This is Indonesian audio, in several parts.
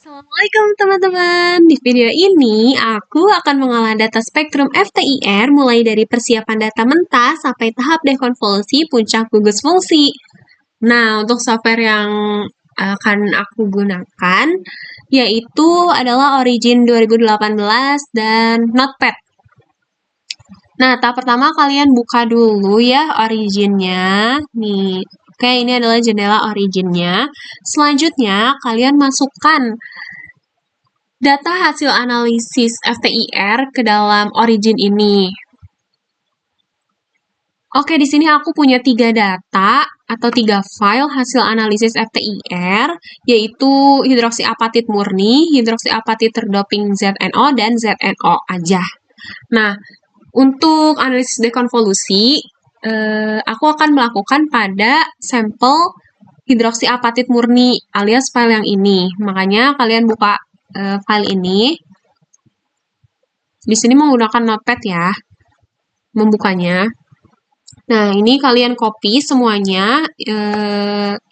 Assalamualaikum teman-teman. Di video ini aku akan mengolah data spektrum FTIR mulai dari persiapan data mentah sampai tahap dekonvolusi puncak gugus fungsi. Nah, untuk software yang akan aku gunakan yaitu adalah Origin 2018 dan Notepad. Nah, tahap pertama kalian buka dulu ya Origin-nya. Nih, oke, ini adalah jendela Origin-nya. Selanjutnya, kalian masukkan data hasil analisis FTIR ke dalam Origin ini. Oke, di sini aku punya 3 data atau 3 file hasil analisis FTIR, yaitu hidroksiapatit murni, hidroksiapatit terdoping ZNO, dan ZNO aja. Nah, untuk analisis dekonvolusi, aku akan melakukan pada sampel hidroksiapatit murni alias file yang ini. Makanya kalian buka file ini. Di sini menggunakan Notepad ya, membukanya. Nah, ini kalian copy semuanya,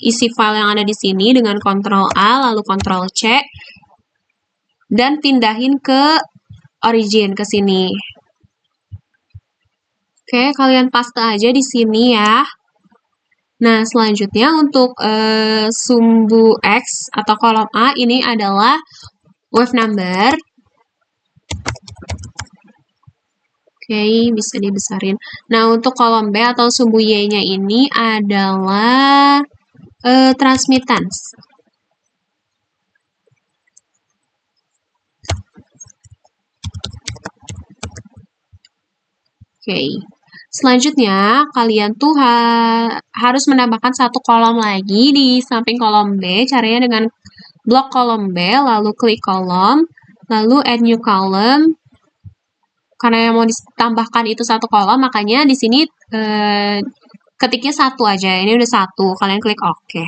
isi file yang ada di sini dengan Ctrl A, lalu Ctrl C, dan pindahin ke Origin, ke sini. Oke, kalian paste aja di sini ya. Nah, selanjutnya untuk sumbu X atau kolom A, ini adalah wave number. Oke, bisa dibesarin. Nah, untuk kolom B atau sumbu Y-nya ini adalah transmittance. Oke. Selanjutnya, kalian tuh harus menambahkan satu kolom lagi di samping kolom B. Caranya dengan blok kolom B, lalu klik kolom, lalu add new column. Karena yang mau ditambahkan itu satu kolom, makanya di sini ketiknya satu aja. Ini udah satu, kalian klik OK.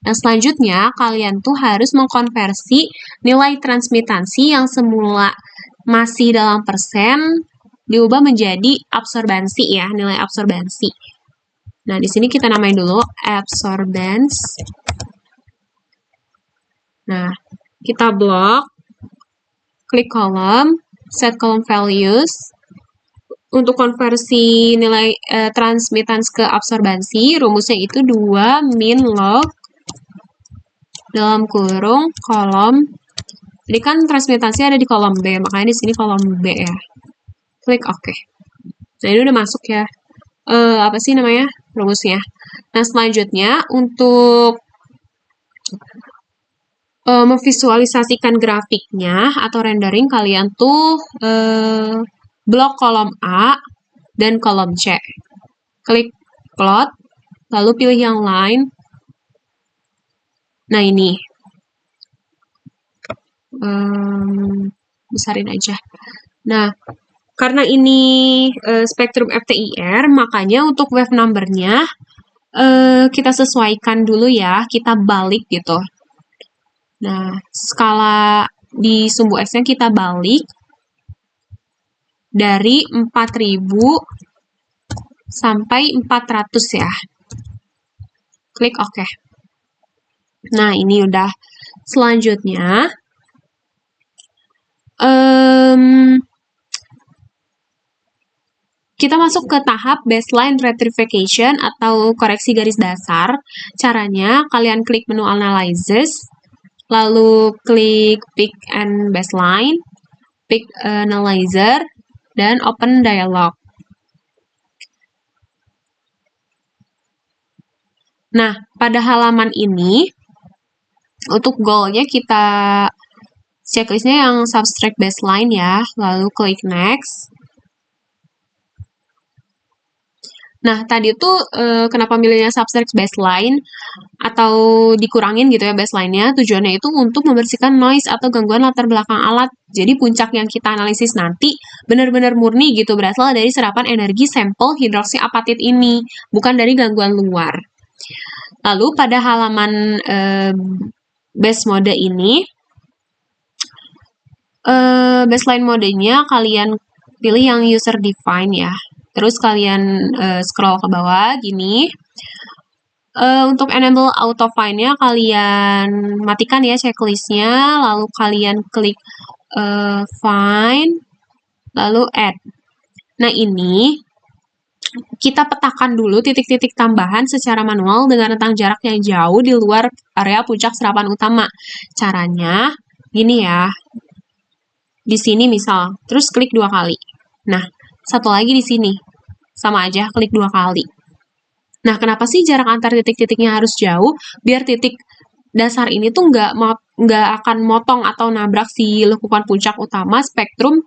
Nah, selanjutnya kalian tuh harus mengkonversi nilai transmitansi yang semula masih dalam persen diubah menjadi absorbansi ya, nilai absorbansi. Nah, di sini kita namain dulu absorbance. Nah, kita blok, klik kolom, set column values. Untuk konversi nilai transmittance ke absorbansi, rumusnya itu 2 min log dalam kurung kolom. Jadi kan transmitansi ada di kolom B, makanya di sini kolom B ya. Klik OK. Nah, ini udah masuk ya. Apa sih namanya? Rumusnya. Nah, selanjutnya untuk memvisualisasikan grafiknya atau rendering, kalian tuh blok kolom A dan kolom C. Klik plot, lalu pilih yang lain. Nah, ini. Besarin aja. Nah, karena ini spektrum FTIR, makanya untuk wave number-nya kita sesuaikan dulu ya, kita balik gitu. Nah, skala di sumbu X-nya kita balik dari 4000 sampai 400 ya. Klik OK. Nah, ini udah. Selanjutnya, kita masuk ke tahap baseline rectification atau koreksi garis dasar. Caranya, kalian klik menu analysis, lalu klik pick and baseline, pick analyzer, dan open dialog. Nah, pada halaman ini, untuk goalnya kita checklistnya yang subtract baseline ya, lalu klik next. Nah, tadi tuh kenapa milihnya subtract baseline atau dikurangin gitu ya baseline-nya, tujuannya itu untuk membersihkan noise atau gangguan latar belakang alat. Jadi puncak yang kita analisis nanti benar-benar murni gitu, berasal dari serapan energi sampel hidroksiapatit ini, bukan dari gangguan luar. Lalu pada halaman base mode ini, baseline modenya kalian pilih yang user define ya. Terus kalian scroll ke bawah gini. Untuk enable auto find-nya kalian matikan ya checklistnya, lalu kalian klik find, lalu add. Nah, ini kita petakan dulu titik-titik tambahan secara manual dengan rentang jarak yang jauh di luar area puncak serapan utama. Caranya gini ya. Di sini misal, terus klik 2 kali. Nah, satu lagi di sini. Sama aja, klik 2 kali. Nah, kenapa sih jarak antar titik-titiknya harus jauh? Biar titik dasar ini tuh nggak akan motong atau nabrak si lekukan puncak utama spektrum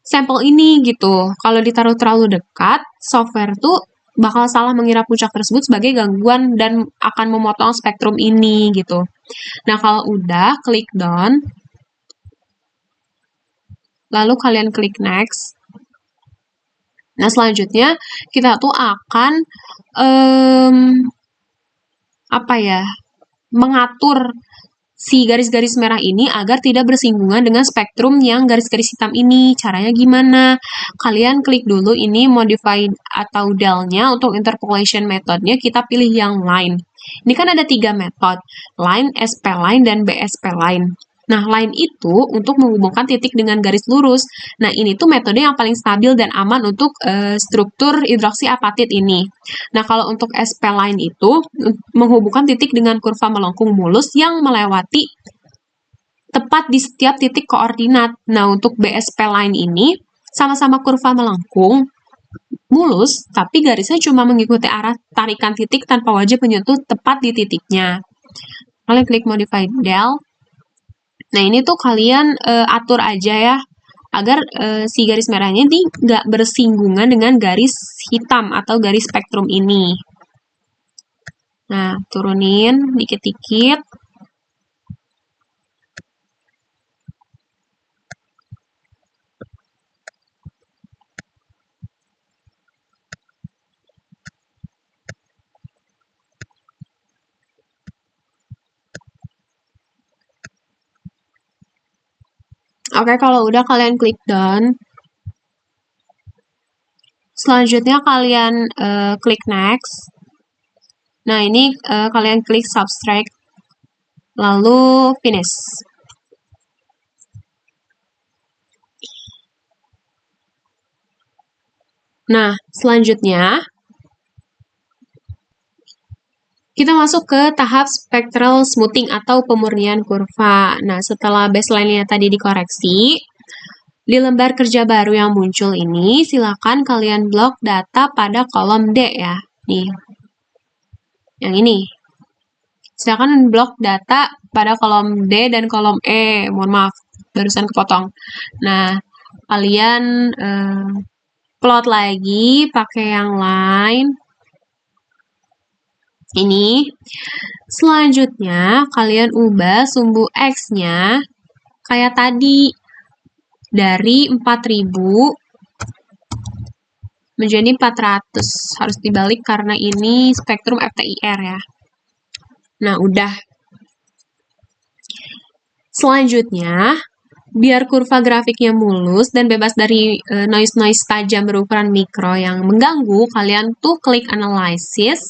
sampel ini gitu. Kalau ditaruh terlalu dekat, software tuh bakal salah mengira puncak tersebut sebagai gangguan dan akan memotong spektrum ini gitu. Nah, kalau udah, klik done. Lalu kalian klik next. Nah, selanjutnya kita tuh akan mengatur si garis-garis merah ini agar tidak bersinggungan dengan spektrum yang garis-garis hitam ini. Caranya gimana? Kalian klik dulu ini modify atau del-nya. Untuk interpolation metodenya kita pilih yang line. Ini kan ada 3 metode, line, SP line, dan BSP line. Nah, line itu untuk menghubungkan titik dengan garis lurus. Nah, ini tuh metode yang paling stabil dan aman untuk struktur hidroksi apatit ini. Nah, kalau untuk SP line itu menghubungkan titik dengan kurva melengkung mulus yang melewati tepat di setiap titik koordinat. Nah, untuk BSP line ini sama-sama kurva melengkung mulus, tapi garisnya cuma mengikuti arah tarikan titik tanpa wajib menyentuh tepat di titiknya. Kalian klik modify del. Nah, ini tuh kalian atur aja ya, agar si garis merahnya ini nggak bersinggungan dengan garis hitam atau garis spektrum ini. Nah, turunin dikit-dikit. Oke, kalau udah kalian klik done. Selanjutnya kalian klik next. Nah, ini kalian klik subtract. Lalu finish. Nah, selanjutnya kita masuk ke tahap spectral smoothing atau pemurnian kurva. Nah, setelah baseline-nya tadi dikoreksi, di lembar kerja baru yang muncul ini, silakan kalian blok data pada kolom D ya. Nih, yang ini. Silakan blok data pada kolom D dan kolom E. Mohon maaf, barusan kepotong. Nah, kalian plot lagi pakai yang lain. Ini. Selanjutnya, kalian ubah sumbu X-nya kayak tadi. Dari 4000 menjadi 400. Harus dibalik karena ini spektrum FTIR ya. Nah, udah. Selanjutnya, biar kurva grafiknya mulus dan bebas dari noise-noise tajam berukuran mikro yang mengganggu, kalian tuh klik Analysis,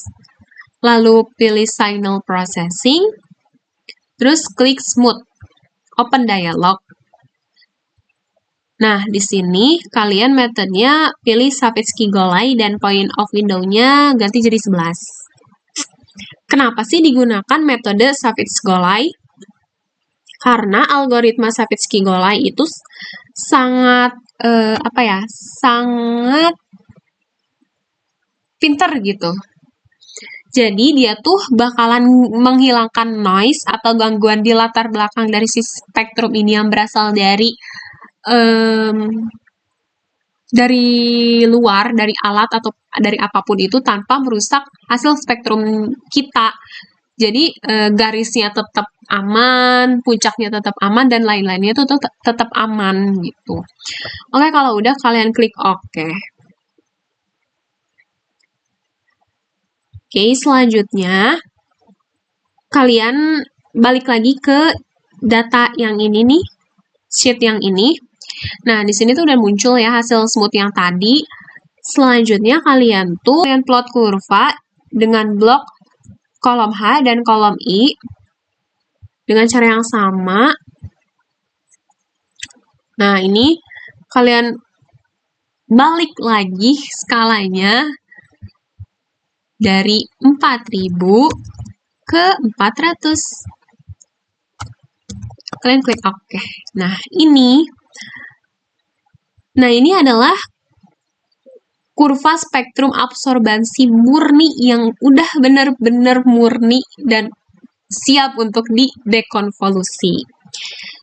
lalu pilih Signal Processing, terus klik Smooth, Open Dialog. Nah, di sini kalian metodenya pilih Savitzky-Golay dan point of window-nya ganti jadi 11. Kenapa sih digunakan metode Savitzky-Golay? Karena algoritma Savitzky-Golay itu sangat sangat pinter gitu. Jadi dia tuh bakalan menghilangkan noise atau gangguan di latar belakang dari si spektrum ini yang berasal dari luar, dari alat atau dari apapun itu tanpa merusak hasil spektrum kita. Jadi garisnya tetap aman, puncaknya tetap aman, dan lain-lainnya itu tetap aman gitu. Oke, kalau udah kalian klik OK. Oke, selanjutnya kalian balik lagi ke data yang ini nih, sheet yang ini. Nah, di sini tuh udah muncul ya hasil smooth yang tadi. Selanjutnya kalian plot kurva dengan blok kolom H dan kolom I dengan cara yang sama. Nah, ini kalian balik lagi skalanya dari 4000 ke 400. Kalian klik OK. Nah, ini adalah kurva spektrum absorbansi murni yang udah benar-benar murni dan siap untuk didekonvolusi.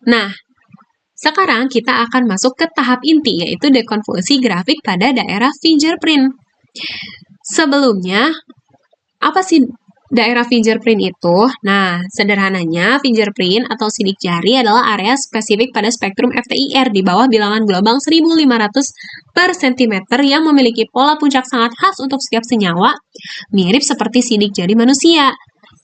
Nah, sekarang kita akan masuk ke tahap inti, yaitu dekonvolusi grafik pada daerah fingerprint. Sebelumnya, apa sih daerah fingerprint itu? Nah, sederhananya, fingerprint atau sidik jari adalah area spesifik pada spektrum FTIR di bawah bilangan gelombang 1500 per cm yang memiliki pola puncak sangat khas untuk setiap senyawa, mirip seperti sidik jari manusia.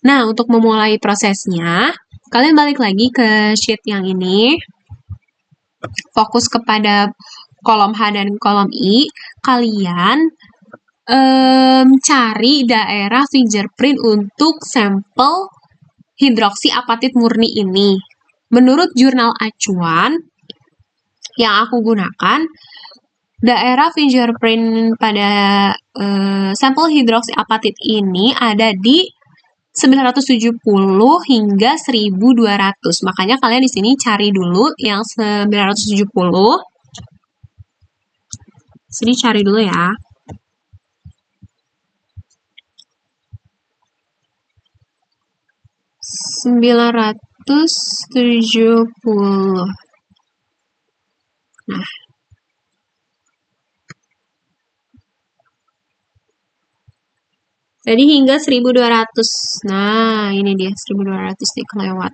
Nah, untuk memulai prosesnya, kalian balik lagi ke sheet yang ini, fokus kepada kolom H dan kolom I, kalian cari daerah fingerprint untuk sampel hidroksi apatit murni ini. Menurut jurnal acuan yang aku gunakan, daerah fingerprint pada sampel hidroksi apatit ini ada di 970 hingga 1200. Makanya kalian di sini cari dulu yang 970. Sini cari dulu ya. Nah, jadi hingga 1200. Nah, ini dia 1200 nih kelewat.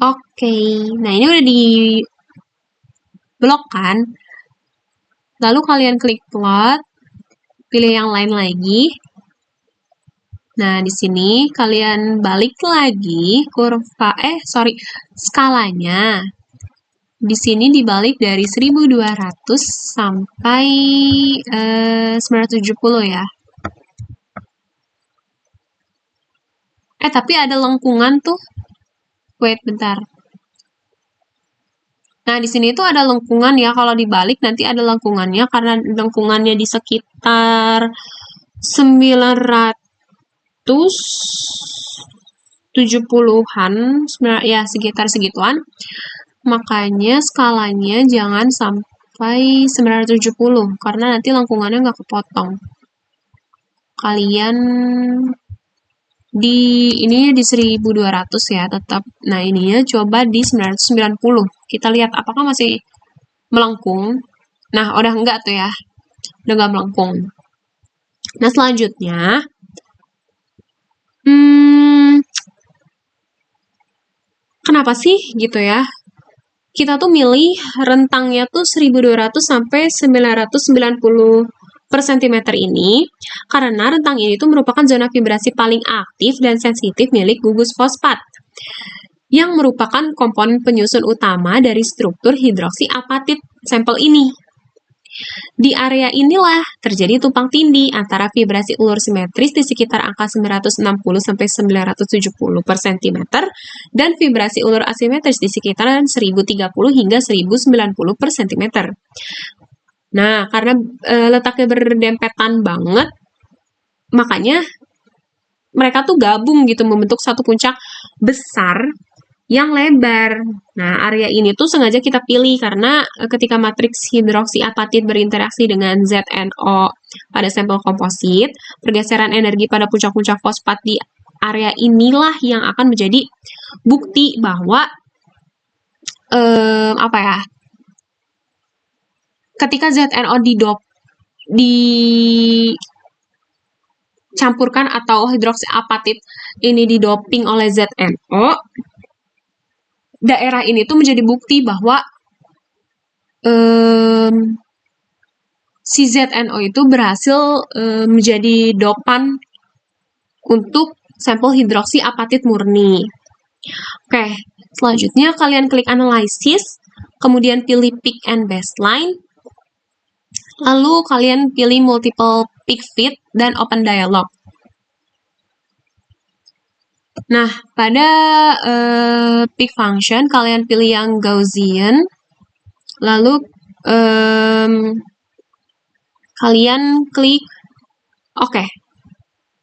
Oke, nah ini udah di blok kan? Lalu kalian klik plot, pilih yang lain lagi. Nah, di sini kalian balik lagi skalanya. Di sini dibalik dari 1200 sampai 970 ya. Tapi ada lengkungan tuh. Wait, bentar. Nah, di sini tuh ada lengkungan ya. Kalau dibalik nanti ada lengkungannya karena lengkungannya di sekitar 970-an, ya sekitar segituan. Makanya skalanya jangan sampai 970 karena nanti lengkungannya nggak kepotong. Kalian ini di 1200 ya tetap. Nah, ininya coba di 990. Kita lihat apakah masih melengkung. Nah, udah enggak tuh ya. Udah enggak melengkung. Nah, selanjutnya kenapa sih gitu ya? Kita tuh milih rentangnya tuh 1200 sampai 990 per cm ini karena rentang ini tuh merupakan zona vibrasi paling aktif dan sensitif milik gugus fosfat yang merupakan komponen penyusun utama dari struktur hidroksi apatit sampel ini. Di area inilah terjadi tumpang tindih antara vibrasi ulur simetris di sekitar angka 960 sampai 970 per cm dan vibrasi ulur asimetris di sekitaran 1030 hingga 1090 per cm. Nah, karena letaknya berdempetan banget, makanya mereka tuh gabung gitu membentuk satu puncak besar yang lebar. Nah, area ini tuh sengaja kita pilih karena ketika matriks hidroksi apatit berinteraksi dengan ZNO pada sampel komposit, pergeseran energi pada puncak-puncak fosfat di area inilah yang akan menjadi bukti bahwa ketika ZNO dicampurkan atau hidroksi apatit ini didoping oleh ZNO, daerah ini tuh menjadi bukti bahwa si ZNO itu berhasil menjadi dopan untuk sampel hidroksi apatit murni. Oke, selanjutnya kalian klik analisis, kemudian pilih peak and baseline. Lalu kalian pilih multiple peak fit dan open dialog. Nah, pada peak function kalian pilih yang Gaussian. Lalu kalian klik oke.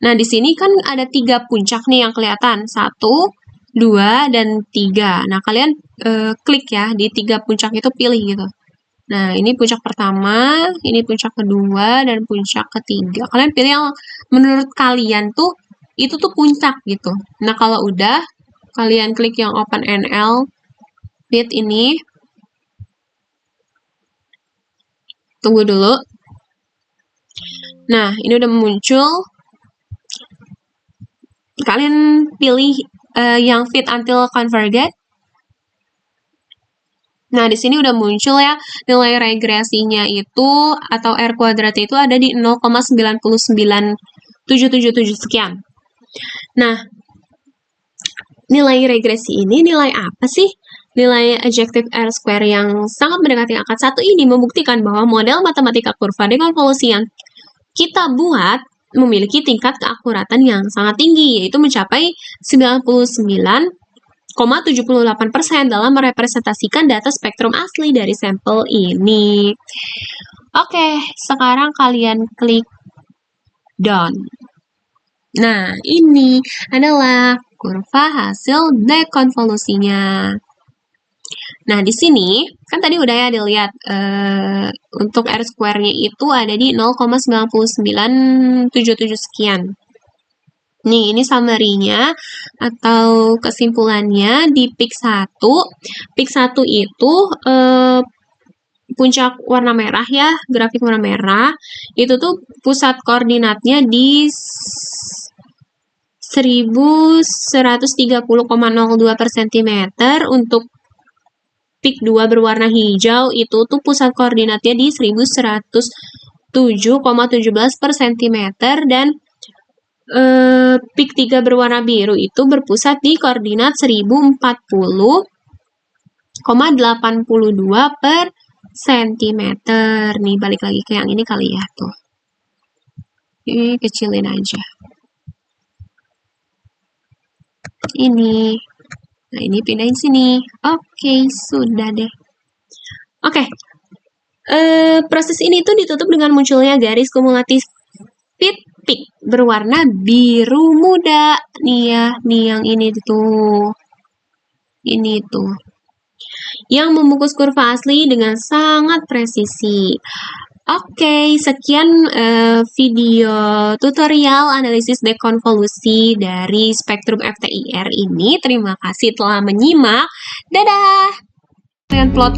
Nah, di sini kan ada 3 puncak nih yang kelihatan. 1, 2, dan 3. Nah, kalian klik ya, di 3 puncak itu pilih gitu. Nah, ini puncak pertama, ini puncak kedua, dan puncak ketiga. Kalian pilih yang menurut kalian tuh, itu tuh puncak gitu. Nah, kalau udah, kalian klik yang OpenNL Fit ini. Tunggu dulu. Nah, ini udah muncul. Kalian pilih yang fit until converged. Nah, di sini udah muncul ya, nilai regresinya itu, atau R kuadrat itu ada di 0,99777 sekian. Nah, nilai regresi ini nilai apa sih? Nilai adjective R square yang sangat mendekati angka 1 ini membuktikan bahwa model matematika kurva dekonvolusi yang kita buat memiliki tingkat keakuratan yang sangat tinggi, yaitu mencapai 99,78% dalam merepresentasikan data spektrum asli dari sampel ini. Oke, sekarang kalian klik done. Nah, ini adalah kurva hasil dekonvolusinya. Nah, di sini, kan tadi udah ya dilihat untuk R square-nya itu ada di 0,9977 sekian. Nih, ini summary-nya atau kesimpulannya di peak 1. Peak 1 itu puncak warna merah ya, grafik warna merah. Itu tuh pusat koordinatnya di 1130,02 per cm. Untuk peak 2 berwarna hijau itu tuh pusat koordinatnya di 1107,17 per cm, dan peak 3 berwarna biru itu berpusat di koordinat 1040,82 per cm. Nih, balik lagi ke yang ini kali ya, tuh. Ini kecilin aja. Ini. Nah, ini pindahin sini. Oke, sudah deh. Oke. Proses ini tuh ditutup dengan munculnya garis kumulatif peak berwarna biru muda. Nih ya, nih yang ini tuh. Ini tuh. Yang membungkus kurva asli dengan sangat presisi. Oke, sekian video tutorial analisis dekonvolusi dari spektrum FTIR ini. Terima kasih telah menyimak. Dadah! Dengan plot